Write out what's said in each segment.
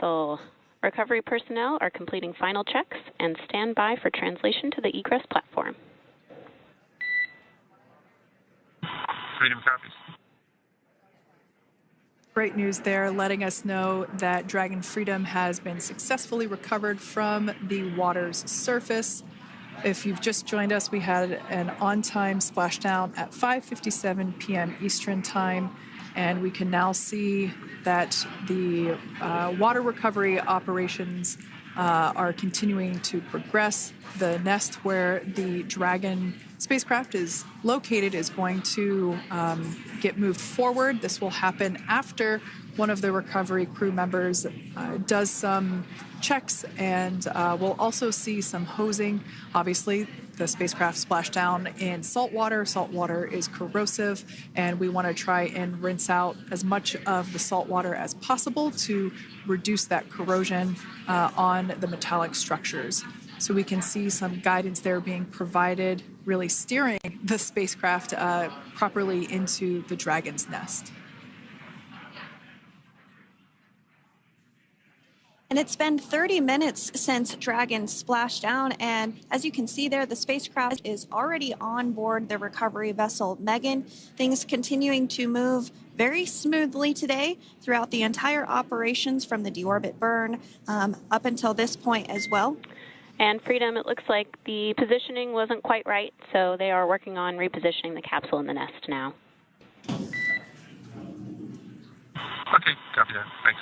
vessel. Recovery personnel are completing final checks and stand by for translation to the Egress platform. Freedom copies. Great news there, letting us know that Dragon Freedom has been successfully recovered from the water's surface. If you've just joined us, we had an on-time splashdown at 5:57 p.m. Eastern Time, and we can now see that the water recovery operations are continuing to progress. The nest where the Dragon spacecraft is located is going to get moved forward. This will happen after one of the recovery crew members does some checks, and we'll also see some hosing. Obviously, the spacecraft splashed down in salt water. Salt water is corrosive, and we want to try and rinse out as much of the salt water as possible to reduce that corrosion on the metallic structures. So we can see some guidance there being provided, really steering the spacecraft properly into the Dragon's nest. And it's been 30 minutes since Dragon splashed down, and as you can see there, the spacecraft is already on board the recovery vessel Megan. Things continuing to move very smoothly today throughout the entire operations from the deorbit burn up until this point as well. And Freedom, it looks like the positioning wasn't quite right, so they are working on repositioning the capsule in the nest now. Okay, copy that. Thanks.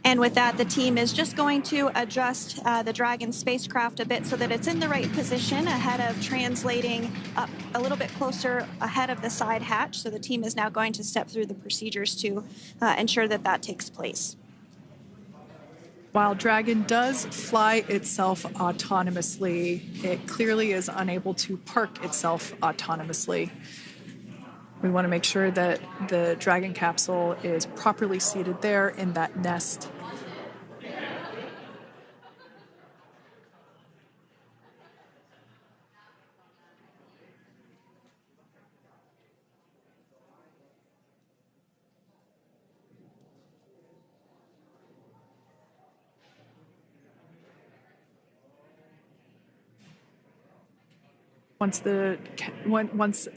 And with that, the team is just going to adjust the Dragon spacecraft a bit so that it's in the right position ahead of translating up a little bit closer ahead of the side hatch. So the team is now going to step through the procedures to ensure that that takes place. While Dragon does fly itself autonomously, it clearly is unable to park itself autonomously. We want to make sure that the Dragon capsule is properly seated there in that nest. Once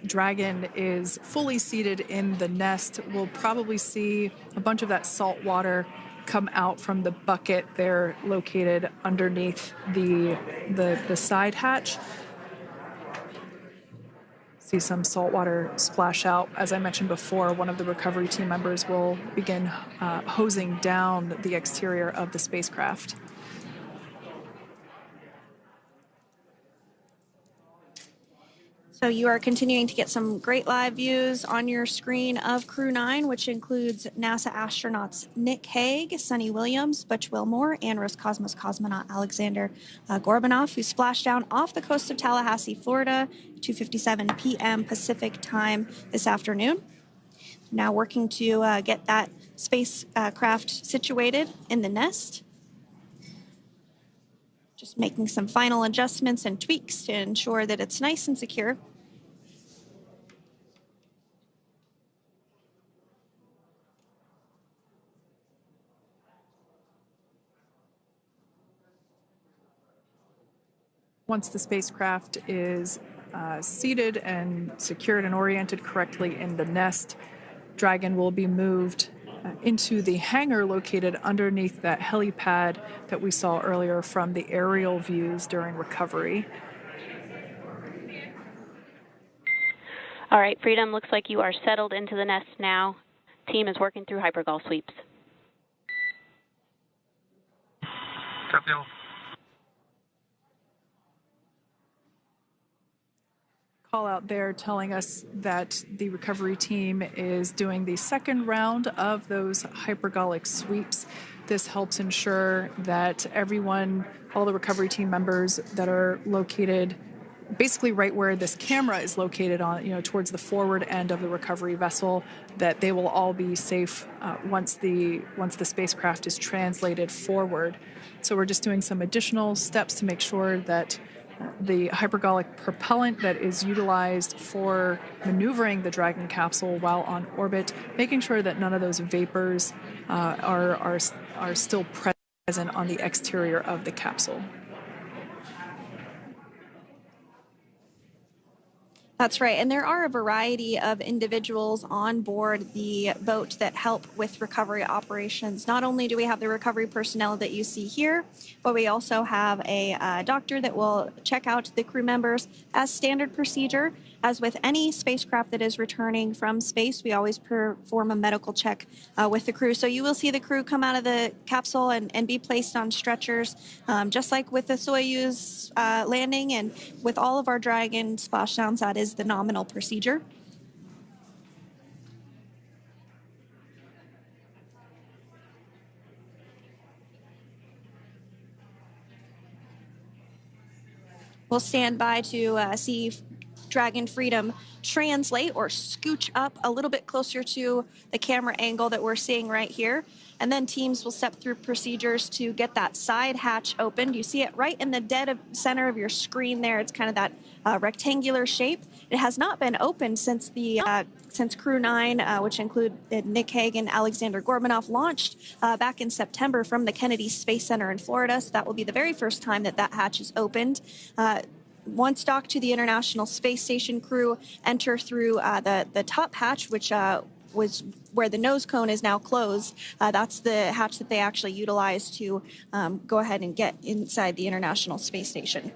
Dragon is fully seated in the nest, we'll probably see a bunch of that salt water come out from the bucket there located underneath the side hatch. See some salt water splash out. As I mentioned before, one of the recovery team members will begin hosing down the exterior of the spacecraft. So you are continuing to get some great live views on your screen of Crew 9, which includes NASA astronauts Nick Hague, Sunny Williams, Butch Wilmore, and Roscosmos cosmonaut Alexander Gorbanov, who splashed down off the coast of Tallahassee, Florida, 2:57 p.m. Pacific time this afternoon. Now working to get that spacecraft situated in the nest. Just making some final adjustments and tweaks to ensure that it's nice and secure. Once the spacecraft is seated and secured and oriented correctly in the nest, Dragon will be moved into the hangar located underneath that helipad that we saw earlier from the aerial views during recovery. All right, Freedom, looks like you are settled into the nest now. Team is working through hypergol sweeps. Copy all. Call out there telling us that the recovery team is doing the second round of those hypergolic sweeps. This helps ensure that everyone, all the recovery team members that are located basically right where this camera is located on, towards the forward end of the recovery vessel, that they will all be safe once the spacecraft is translated forward. So we're just doing some additional steps to make sure that the hypergolic propellant that is utilized for maneuvering the Dragon capsule while on orbit, making sure that none of those vapors are still present on the exterior of the capsule. That's right. And there are a variety of individuals on board the boat that help with recovery operations. Not only do we have the recovery personnel that you see here, but we also have a doctor that will check out the crew members as standard procedure. As with any spacecraft that is returning from space, we always perform a medical check with the crew. So you will see the crew come out of the capsule and be placed on stretchers, just like with the Soyuz landing and with all of our Dragon splashdowns. That is the nominal procedure. We'll stand by to see Dragon Freedom translate or scooch up a little bit closer to the camera angle that we're seeing right here. And then teams will step through procedures to get that side hatch opened. You see it right in the dead center of your screen there. It's kind of that rectangular shape. It has not been opened since Crew 9, which include Nick Hague and Alexander Gorbanov, launched back in September from the Kennedy Space Center in Florida. So that will be the very first time that hatch is opened. Once docked to the International Space Station, crew enter through the top hatch, which was where the nose cone is now closed. That's the hatch that they actually utilize to go ahead and get inside the International Space Station.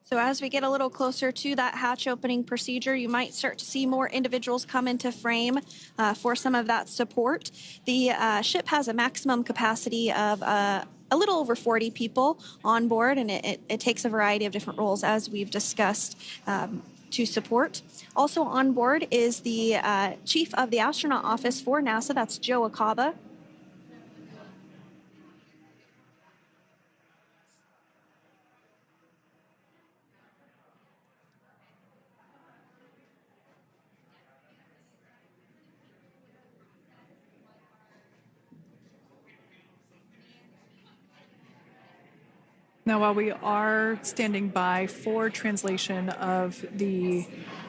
So as we get a little closer to that hatch opening procedure, you might start to see more individuals come into frame for some of that support. The ship has a maximum capacity of a little over 40 people on board, and it takes a variety of different roles, as we've discussed, to support. Also on board is the chief of the astronaut office for NASA. That's Joe Acaba. Now, while we are standing by for translation of the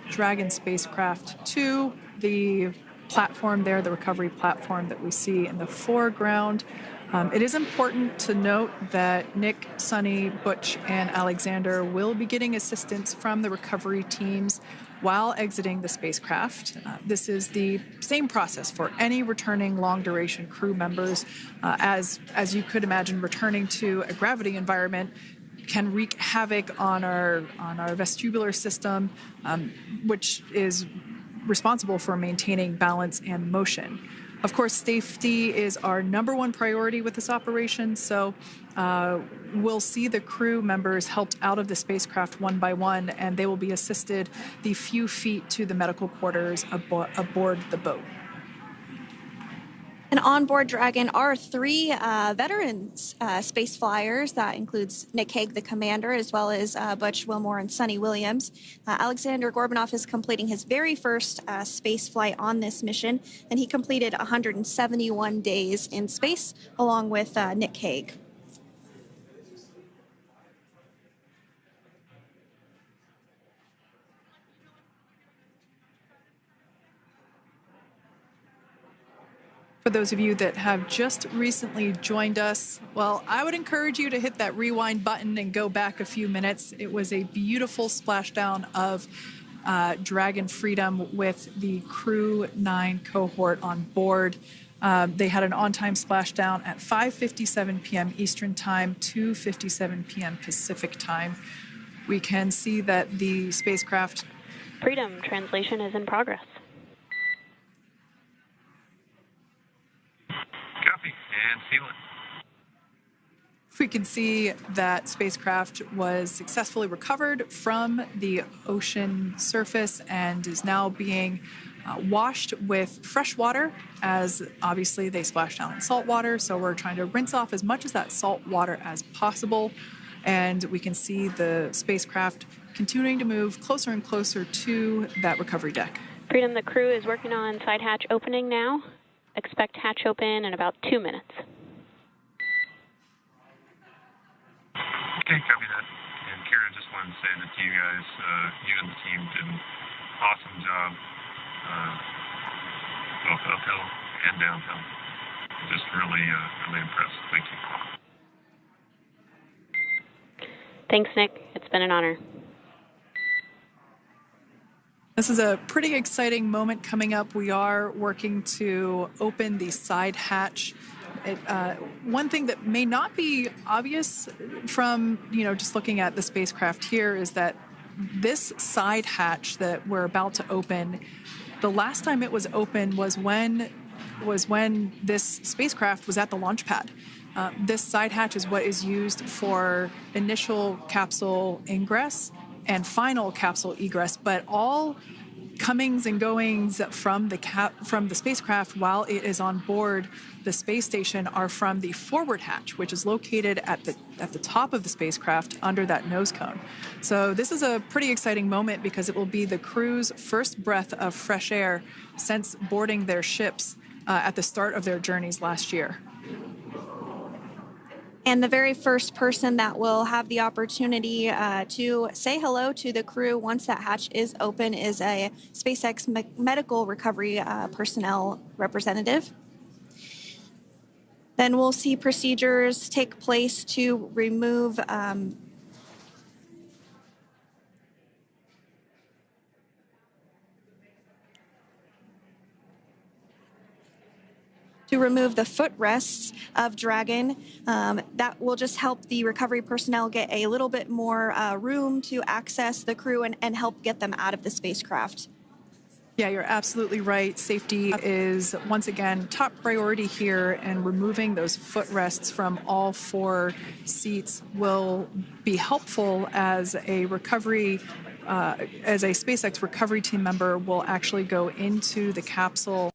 Dragon spacecraft to the platform there, the recovery platform that we see in the foreground, it is important to note that Nick, Sunny, Butch, and Alexander will be getting assistance from the recovery teams while exiting the spacecraft. This is the same process for any returning long-duration crew members. As you could imagine, returning to a gravity environment can wreak havoc on our vestibular system, which is responsible for maintaining balance and motion. Of course, safety is our number one priority with this operation, so we'll see the crew members helped out of the spacecraft one by one, and they will be assisted the few feet to the medical quarters aboard the boat. And on board Dragon are three veteran space flyers. That includes Nick Hague, the commander, as well as Butch Wilmore and Sunny Williams. Alexander Gorbanov is completing his very first space flight on this mission, and he completed 171 days in space along with Nick Hague. For those of you that have just recently joined us, well, I would encourage you to hit that rewind button and go back a few minutes. It was a beautiful splashdown of Dragon Freedom with the Crew 9 cohort on board. They had an on-time splashdown at 5:57 p.m. Eastern Time, 2:57 p.m. Pacific Time. We can see that the spacecraft... Freedom translation is in progress. Copy, and seal it. We can see that spacecraft was successfully recovered from the ocean surface and is now being washed with fresh water, as obviously they splashed down in salt water. So we're trying to rinse off as much of that salt water as possible. And we can see the spacecraft continuing to move closer and closer to that recovery deck. Freedom, the crew is working on side hatch opening now. Expect hatch open in about 2 minutes. Okay, copy that. And Kira, just wanted to say that you guys, you and the team did an awesome job, both uphill and downhill. Just really, really impressed. Thank you. Thanks, Nick. It's been an honor. This is a pretty exciting moment coming up. We are working to open the side hatch. One thing that may not be obvious from, just looking at the spacecraft here is that this side hatch that we're about to open, the last time it was open was when this spacecraft was at the launch pad. This side hatch is what is used for initial capsule ingress and final capsule egress, but all comings and goings from the spacecraft while it is on board the space station are from the forward hatch, which is located at the top of the spacecraft under that nose cone. So this is a pretty exciting moment because it will be the crew's first breath of fresh air since boarding their ships at the start of their journeys last year. And the very first person that will have the opportunity to say hello to the crew once that hatch is open is a SpaceX medical recovery personnel representative. Then we'll see procedures take place to remove the footrests of Dragon. That will just help the recovery personnel get a little bit more room to access the crew and help get them out of the spacecraft. Yeah, you're absolutely right. Safety is, once again, top priority here, and removing those footrests from all 4 seats will be helpful as a SpaceX recovery team member will actually go into the capsule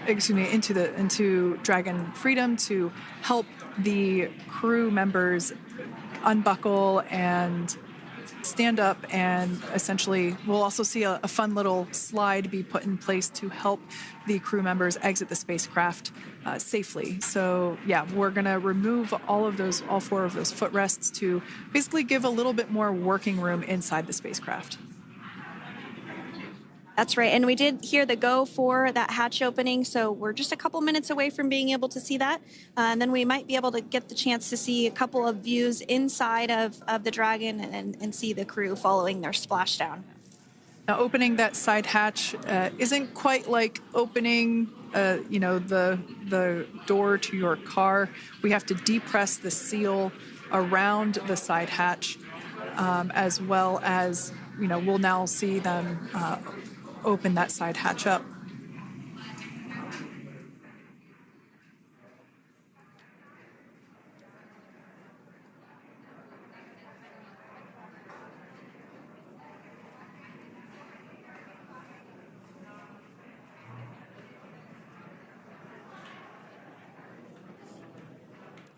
into Dragon Freedom to help the crew members unbuckle and stand up, and essentially we'll also see a fun little slide be put in place to help the crew members exit the spacecraft safely. So yeah, we're going to remove all 4 of those footrests to basically give a little bit more working room inside the spacecraft. That's right. And we did hear the go for that hatch opening, so we're just a couple minutes away from being able to see that. And then we might be able to get the chance to see a couple of views inside of the Dragon and see the crew following their splashdown. Now, opening that side hatch isn't quite like opening the door to your car. We have to depress the seal around the side hatch, as well as, we'll now see them open that side hatch up.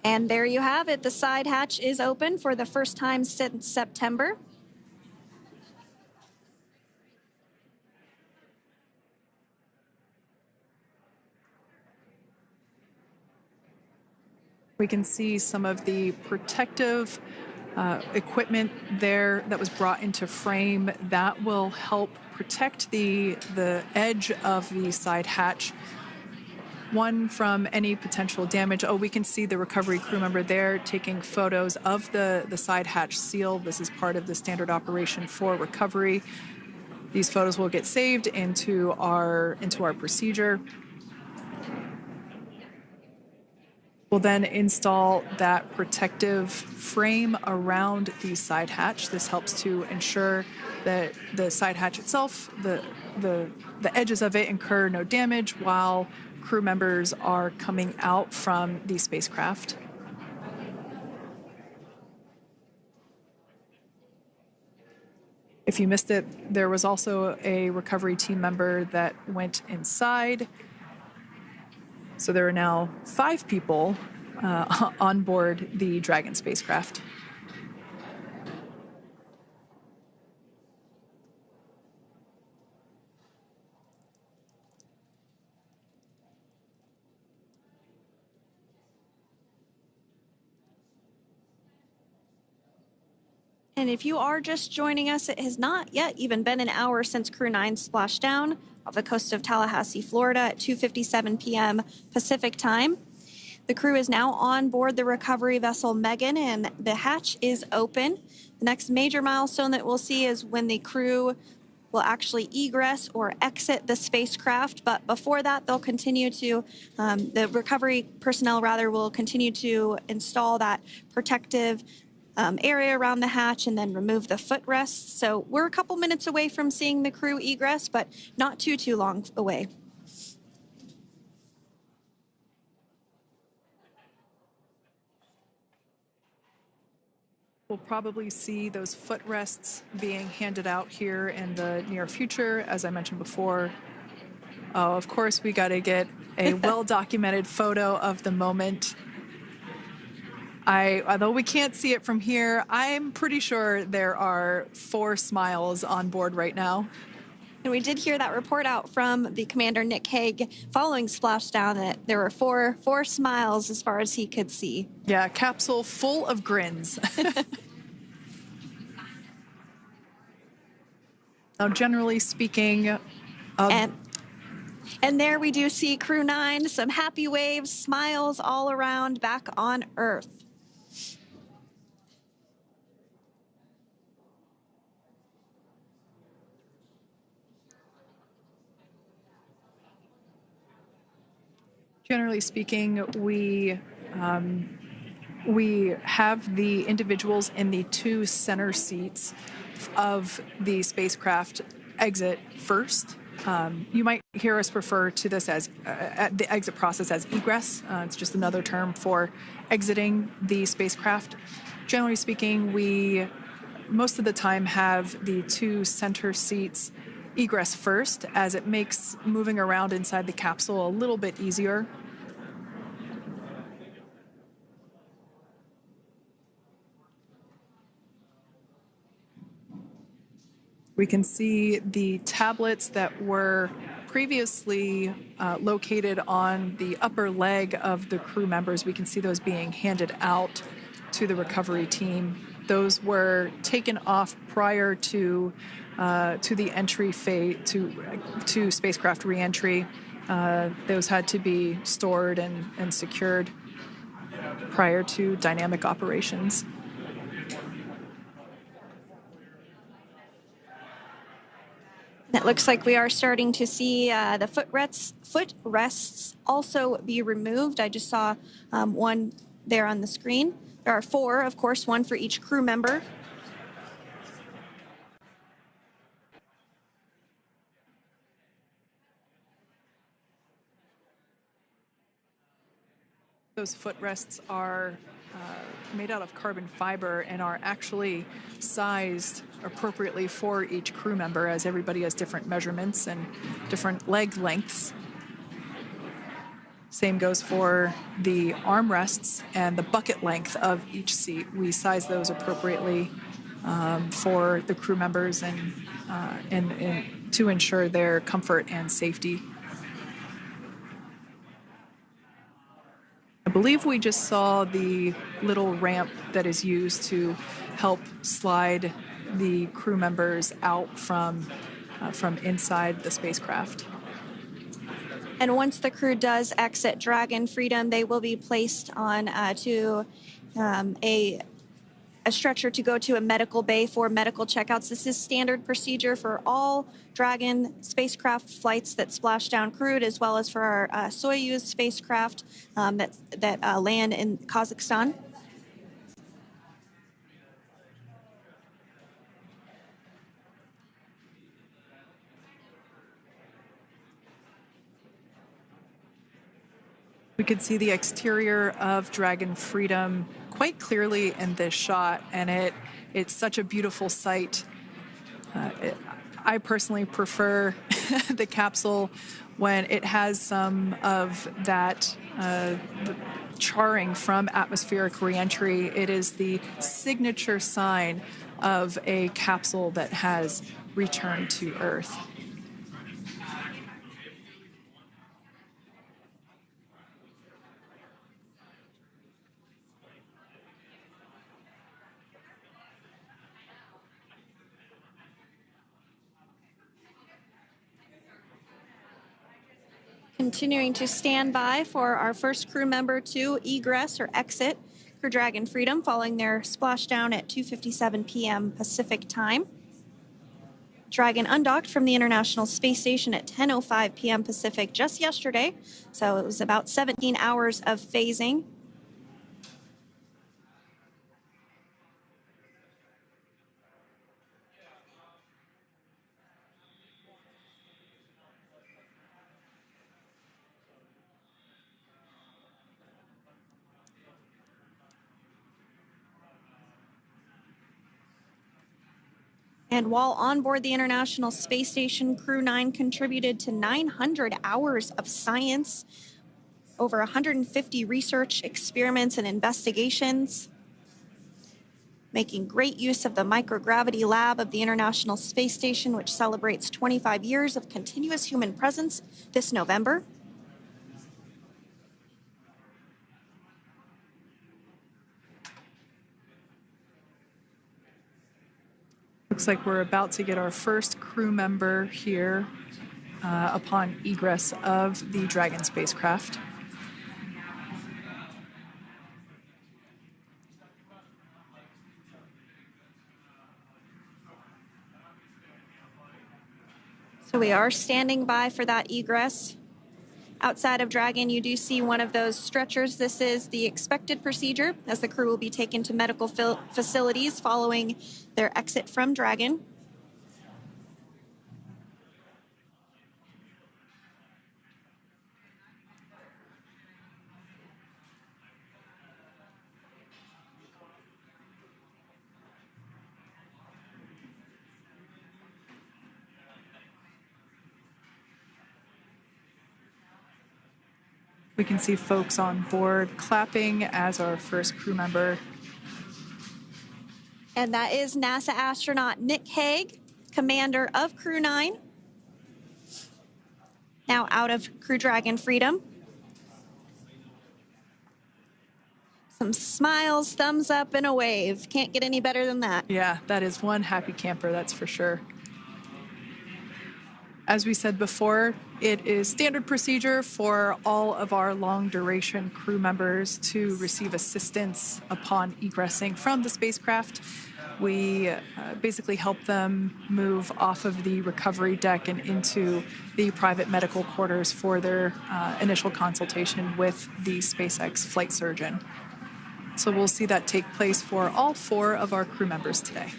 And there you have it. The side hatch is open for the first time since September. We can see some of the protective equipment there that was brought into frame that will help protect the edge of the side hatch, one, from any potential damage. Oh, we can see the recovery crew member there taking photos of the side hatch seal. This is part of the standard operation for recovery. These photos will get saved into our procedure. We'll then install that protective frame around the side hatch. This helps to ensure that the side hatch itself, the edges of it, incur no damage while crew members are coming out from the spacecraft. If you missed it, there was also a recovery team member that went inside. So there are now 5 people on board the Dragon spacecraft. And if you are just joining us, it has not yet even been an hour since Crew 9 splashed down off the coast of Tallahassee, Florida at 2:57 p.m. Pacific time. The crew is now on board the recovery vessel Megan, and the hatch is open. The next major milestone that we'll see is when the crew will actually egress or exit the spacecraft. But before that, they'll continue to, the recovery personnel rather, will continue to install that protective area around the hatch and then remove the footrests. So we're a couple minutes away from seeing the crew egress, but not too long away. We'll probably see those footrests being handed out here in the near future, as I mentioned before. Oh, of course, we got to get a well-documented photo of the moment. Although we can't see it from here, I'm pretty sure there are 4 smiles on board right now. And we did hear that report out from the commander, Nick Hague, following Splashdown, that there were four smiles as far as he could see. Yeah, capsule full of grins. Now, generally speaking... And there we do see Crew 9, some happy waves, smiles all around back on Earth. Generally speaking, we have the individuals in the 2 center seats of the spacecraft exit first. You might hear us refer to this as the exit process as egress. It's just another term for exiting the spacecraft. Generally speaking, we most of the time have the 2 center seats egress first, as it makes moving around inside the capsule a little bit easier. We can see the tablets that were previously located on the upper leg of the crew members. We can see those being handed out to the recovery team. Those were taken off prior to the entry phase, to spacecraft reentry. Those had to be stored and secured prior to dynamic operations. It looks like we are starting to see the footrests also be removed. I just saw one there on the screen. There are 4, of course, 1 for each crew member. Those footrests are made out of carbon fiber and are actually sized appropriately for each crew member, as everybody has different measurements and different leg lengths. Same goes for the armrests and the bucket length of each seat. We size those appropriately for the crew members and to ensure their comfort and safety. I believe we just saw the little ramp that is used to help slide the crew members out from inside the spacecraft. And once the crew does exit Dragon Freedom, they will be placed on to a stretcher to go to a medical bay for medical checkouts. This is standard procedure for all Dragon spacecraft flights that Splashdown crewed, as well as for our Soyuz spacecraft that land in Kazakhstan. We could see the exterior of Dragon Freedom quite clearly in this shot, and it's such a beautiful sight. I personally prefer the capsule when it has some of that charring from atmospheric reentry. It is the signature sign of a capsule that has returned to Earth. Continuing to stand by for our first crew member to egress or exit Crew Dragon Freedom following their splashdown at 2:57 p.m. Pacific time. Dragon undocked from the International Space Station at 10:05 p.m. Pacific just yesterday, so it was about 17 hours of phasing. And while on board the International Space Station, Crew 9 contributed to 900 hours of science, over 150 research experiments and investigations, making great use of the microgravity lab of the International Space Station, which celebrates 25 years of continuous human presence this November. Looks like we're about to get our first crew member here upon egress of the Dragon spacecraft. So we are standing by for that egress. Outside of Dragon, you do see one of those stretchers. This is the expected procedure as the crew will be taken to medical facilities following their exit from Dragon. We can see folks on board clapping as our first crew member. And that is NASA astronaut Nick Hague, commander of Crew 9, now out of Crew Dragon Freedom. Some smiles, thumbs up, and a wave. Can't get any better than that. Yeah, that is one happy camper, that's for sure. As we said before, it is standard procedure for all of our long-duration crew members to receive assistance upon egressing from the spacecraft. We basically help them move off of the recovery deck and into the private medical quarters for their initial consultation with the SpaceX flight surgeon. So we'll see that take place for all 4 of our crew members today.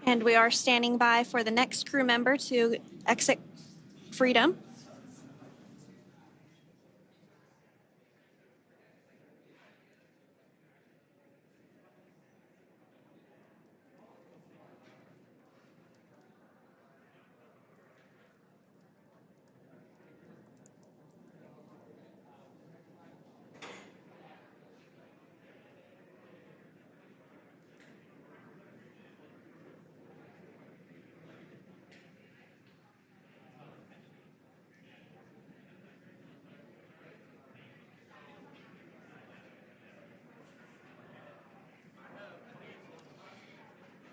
And we are standing by for the next crew member to exit Freedom.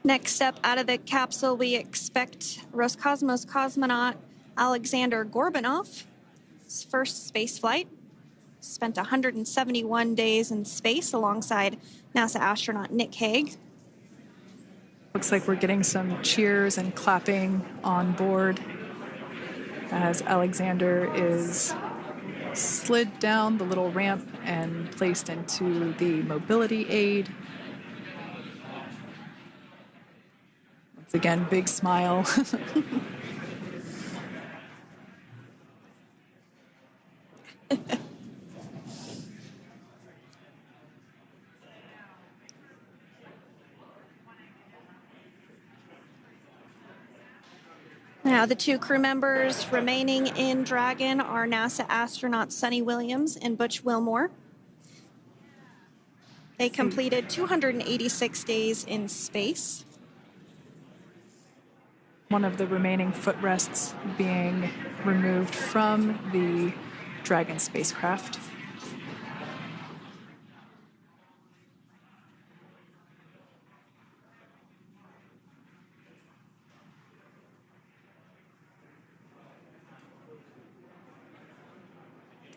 Next up out of the capsule, we expect Roscosmos cosmonaut Alexander Gorbanov. His first space flight. Spent 171 days in space alongside NASA astronaut Nick Hague. Looks like we're getting some cheers and clapping on board as Alexander is slid down the little ramp and placed into the mobility aid. Once again, big smile. Now, the 2 crew members remaining in Dragon are NASA astronauts Sunny Williams and Butch Wilmore. They completed 286 days in space. One of the remaining footrests being removed from the Dragon spacecraft.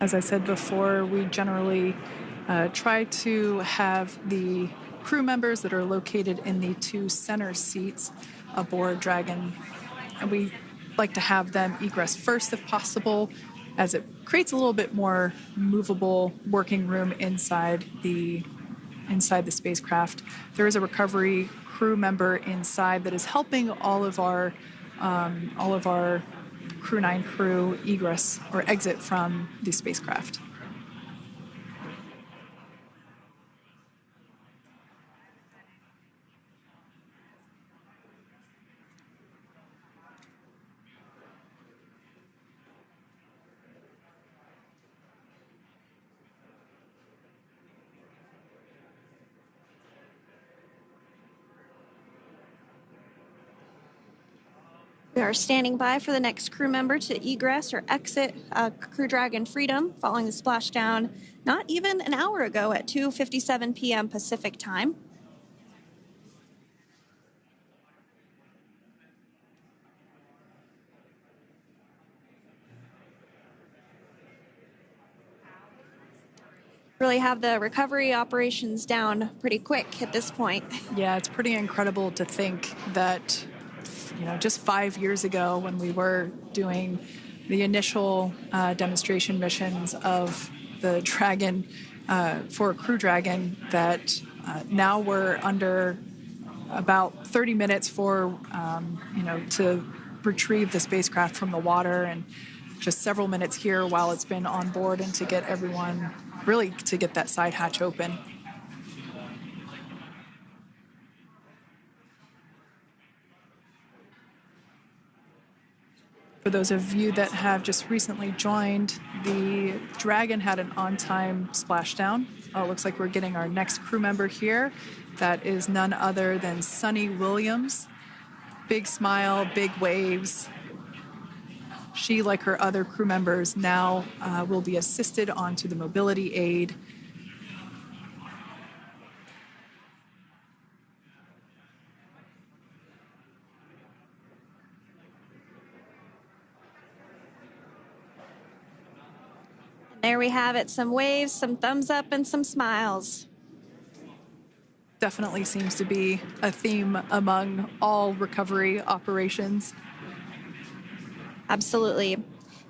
As I said before, we generally try to have the crew members that are located in the 2 center seats aboard Dragon, and we like to have them egress first if possible, as it creates a little bit more movable working room inside the spacecraft. There is a recovery crew member inside that is helping all of our Crew 9 crew egress or exit from the spacecraft. We are standing by for the next crew member to egress or exit Crew Dragon Freedom following the splashdown not even an hour ago at 2:57 p.m. Pacific time. Really have the recovery operations down pretty quick at this point. Yeah, it's pretty incredible to think that, just 5 years ago when we were doing the initial demonstration missions of the Dragon for Crew Dragon, that now we're under about 30 minutes for, to retrieve the spacecraft from the water, and just several minutes here while it's been on board and to get everyone, really to get that side hatch open. For those of you that have just recently joined, the Dragon had an on-time splashdown. It looks like we're getting our next crew member here. That is none other than Sunny Williams. Big smile, big waves. She, like her other crew members, now will be assisted onto the mobility aid. There we have it, some waves, some thumbs up, and some smiles. Definitely seems to be a theme among all recovery operations. Absolutely.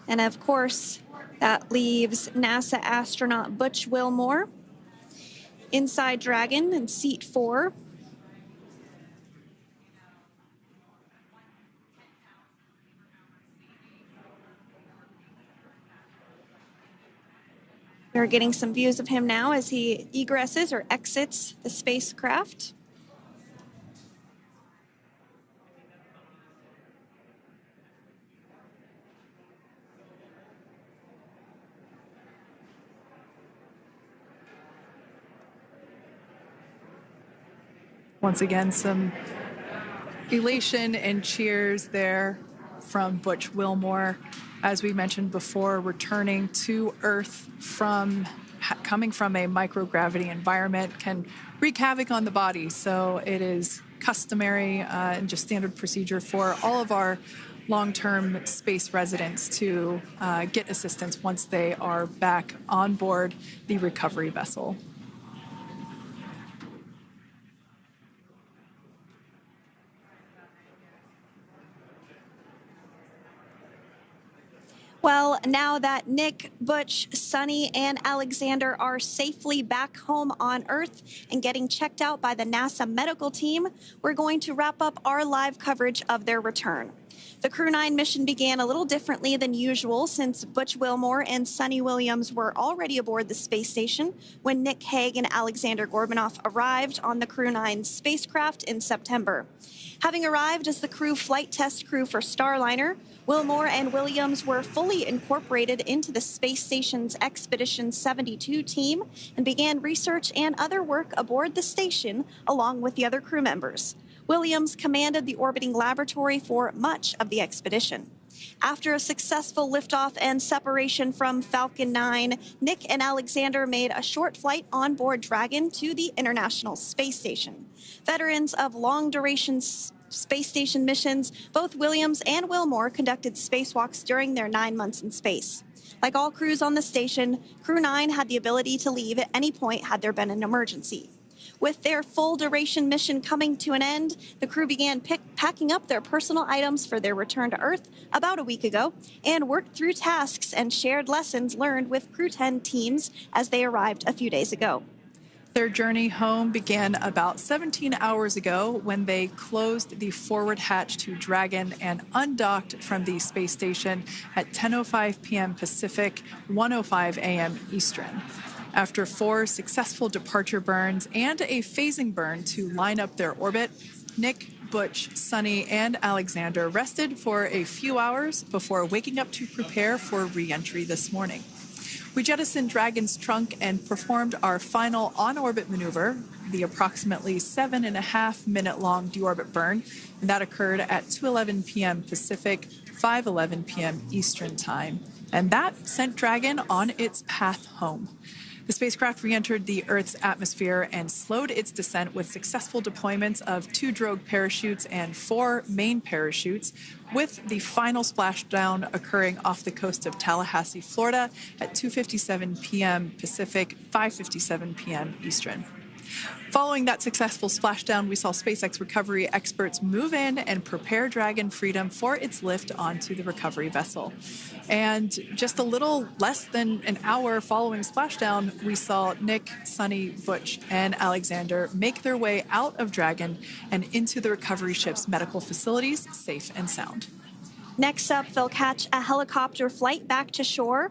And of course, that leaves NASA astronaut Butch Wilmore inside Dragon in seat 4. We're getting some views of him now as he egresses or exits the spacecraft. Once again, some elation and cheers there from Butch Wilmore. As we mentioned before, returning to Earth coming from a microgravity environment can wreak havoc on the body. So it is customary and just standard procedure for all of our long-term space residents to get assistance once they are back on board the recovery vessel. Well, now that Nick, Butch, Sunny, and Alexander are safely back home on Earth and getting checked out by the NASA medical team, we're going to wrap up our live coverage of their return. The Crew 9 mission began a little differently than usual since Butch Wilmore and Sunny Williams were already aboard the space station when Nick Hague and Alexander Gorbunoff arrived on the Crew 9 spacecraft in September. Having arrived as the crew flight test crew for Starliner, Wilmore and Williams were fully incorporated into the space station's Expedition 72 team and began research and other work aboard the station along with the other crew members. Williams commanded the orbiting laboratory for much of the expedition. After a successful liftoff and separation from Falcon 9, Nick and Alexander made a short flight on board Dragon to the International Space Station. Veterans of long-duration space station missions, both Williams and Wilmore conducted spacewalks during their 9 months in space. Like all crews on the station, Crew 9 had the ability to leave at any point had there been an emergency. With their full-duration mission coming to an end, the crew began packing up their personal items for their return to Earth about a week ago and worked through tasks and shared lessons learned with Crew 10 teams as they arrived a few days ago. Their journey home began about 17 hours ago when they closed the forward hatch to Dragon and undocked from the space station at 10:05 p.m. Pacific, 1:05 a.m. Eastern. After 4 successful departure burns and a phasing burn to line up their orbit, Nick, Butch, Sunny, and Alexander rested for a few hours before waking up to prepare for re-entry this morning. We jettisoned Dragon's trunk and performed our final on-orbit maneuver, the approximately 7.5-minute-long deorbit burn, and that occurred at 2:11 p.m. Pacific, 5:11 p.m. Eastern Time. And that sent Dragon on its path home. The spacecraft re-entered the Earth's atmosphere and slowed its descent with successful deployments of 2 drogue parachutes and 4 main parachutes, with the final splashdown occurring off the coast of Tallahassee, Florida at 2:57 p.m. Pacific, 5:57 p.m. Eastern. Following that successful splashdown, we saw SpaceX recovery experts move in and prepare Dragon Freedom for its lift onto the recovery vessel. And just a little less than an hour following splashdown, we saw Nick, Sunny, Butch, and Alexander make their way out of Dragon and into the recovery ship's medical facilities, safe and sound. Next up, they'll catch a helicopter flight back to shore,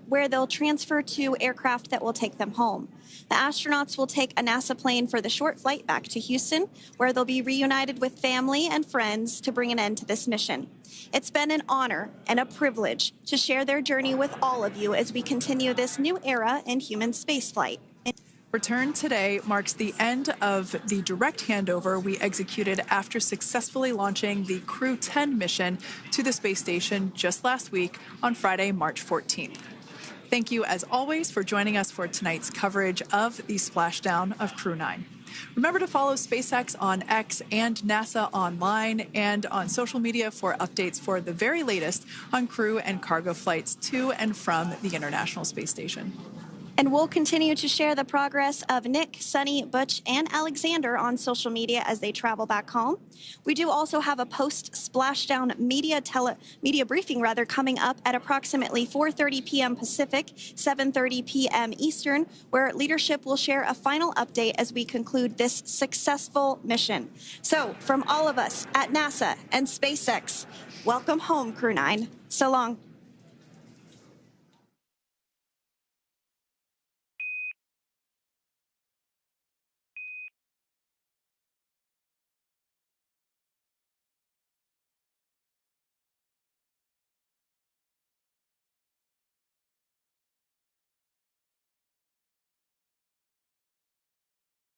where they'll transfer to aircraft that will take them home. The astronauts will take a NASA plane for the short flight back to Houston, where they'll be reunited with family and friends to bring an end to this mission. It's been an honor and a privilege to share their journey with all of you as we continue this new era in human spaceflight. Return today marks the end of the direct handover we executed after successfully launching the Crew 10 mission to the space station just last week on Friday, March 14th. Thank you, as always, for joining us for tonight's coverage of the splashdown of Crew 9. Remember to follow SpaceX on X and NASA online and on social media for updates for the very latest on crew and cargo flights to and from the International Space Station. And we'll continue to share the progress of Nick, Sunny, Butch, and Alexander on social media as they travel back home. We do also have a post-splashdown media briefing coming up at approximately 4:30 p.m. Pacific, 7:30 p.m. Eastern, where leadership will share a final update as we conclude this successful mission. So, from all of us at NASA and SpaceX, welcome home, Crew 9. So long.